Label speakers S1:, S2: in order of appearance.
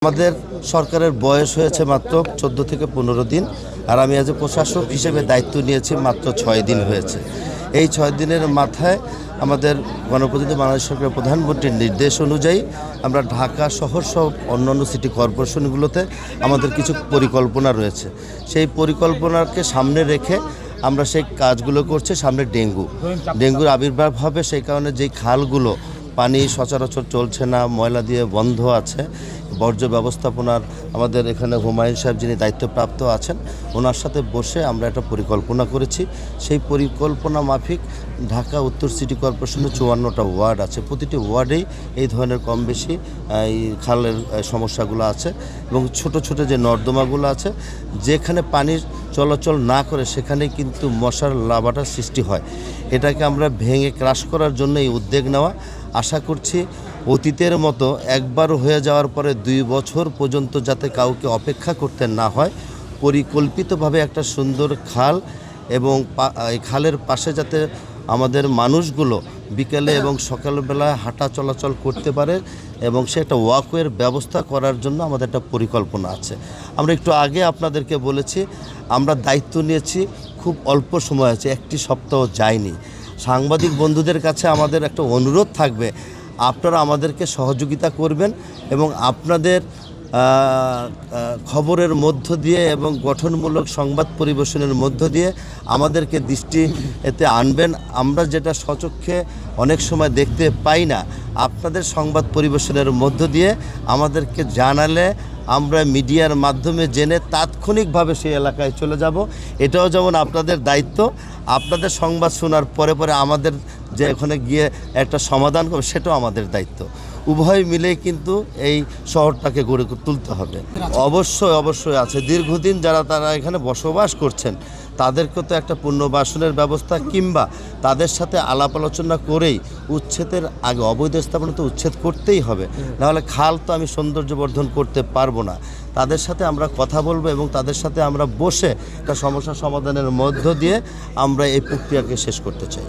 S1: আমাদের সরকারের বয়স হয়েছে মাত্র 14 থেকে 15 দিন, আর আমি আজ প্রশাসক হিসেবে দায়িত্ব নিয়েছি মাত্র 6 দিন হয়েছে। এই 6 দিনের মাথায় আমাদের গণপ্রজাতন্ত্রী বাংলাদেশ সরকারের প্রধানমন্ত্রীর নির্দেশ অনুযায়ী আমরা ঢাকা শহর সহ অন্যান্য সিটি কর্পোরেশনগুলোতে আমাদের কিছু পরিকল্পনা রয়েছে। সেই পরিকল্পনাকে সামনে রেখে আমরা সেই কাজগুলো করছি। সামনে ডেঙ্গুর আবির্ভাব হবে, সেই কারণে যেই খালগুলো পানি সচরাচর চলছে না, ময়লা দিয়ে বন্ধ আছে, বর্জ্য ব্যবস্থাপনার আমাদের এখানে হুমায়ুন সাহেব যিনি দায়িত্বপ্রাপ্ত আছেন, ওনার সাথে বসে আমরা একটা পরিকল্পনা করেছি। সেই পরিকল্পনা মাফিক ঢাকা উত্তর সিটি কর্পোরেশনের 54টা ওয়ার্ড আছে, প্রতিটি ওয়ার্ডেই এই ধরনের কম বেশি এই খালের সমস্যাগুলো আছে এবং ছোট ছোট যে নর্দমাগুলো আছে, যেখানে পানির চলাচল না করে সেখানেই কিন্তু মশার লার্ভাটার সৃষ্টি হয়। এটাকে আমরা ভেঙে ক্রাশ করার জন্য এই উদ্যোগ নেওয়া। আশা করছি অতীতের মতো একবার হয়ে যাওয়ার পরে 2 বছর পর্যন্ত যাতে কাউকে অপেক্ষা করতে না হয়, পরিকল্পিতভাবে একটা সুন্দর খাল এবং এই খালের পাশে যাতে আমাদের মানুষগুলো বিকেলে এবং সকালবেলায় হাঁটা চলাচল করতে পারে এবং সে একটা ওয়াকওয়ের ব্যবস্থা করার জন্য আমাদের একটা পরিকল্পনা আছে। আমরা একটু আগে আপনাদেরকে বলেছি আমরা দায়িত্ব নিয়েছি, খুব অল্প সময় আছে, 1টি সপ্তাহ যায়নি। সাংবাদিক বন্ধুদের কাছে আমাদের একটা অনুরোধ থাকবে, আপনারা আমাদেরকে সহযোগিতা করবেন এবং আপনাদের খবরের মধ্য দিয়ে এবং গঠনমূলক সংবাদ পরিবেশনের মধ্য দিয়ে আমাদেরকে দৃষ্টি এতে আনবেন। আমরা যেটা স্বচক্ষে অনেক সময় দেখতে পাই না, আপনাদের সংবাদ পরিবেশনের মধ্য দিয়ে আমাদেরকে জানালে আমরা মিডিয়ার মাধ্যমে জেনে তাৎক্ষণিকভাবে সেই এলাকায় চলে যাব। এটাও যেমন আপনাদের দায়িত্ব, আপনাদের সংবাদ শোনার পরে পরে আমাদের যে ওখানে গিয়ে একটা সমাধান করবে সেটাও আমাদের দায়িত্ব। উভয় মিলেই কিন্তু এই শহরটাকে গড়ে তুলতে হবে। অবশ্যই আছে। দীর্ঘদিন যারা তারা এখানে বসবাস করছেন তাদেরকে তো একটা পুনর্বাসনের ব্যবস্থা কিংবা তাদের সাথে আলাপ আলোচনা করেই উচ্ছেদের আগে অবৈধ স্থাপনা তো উচ্ছেদ করতেই হবে, নাহলে খাল তো আমি সৌন্দর্যবর্ধন করতে পারবো না। তাদের সাথে আমরা কথা বলবো এবং তাদের সাথে আমরা বসে একটা সমস্যা সমাধানের মধ্য দিয়ে আমরা এই প্রক্রিয়াকে শেষ করতে চাই।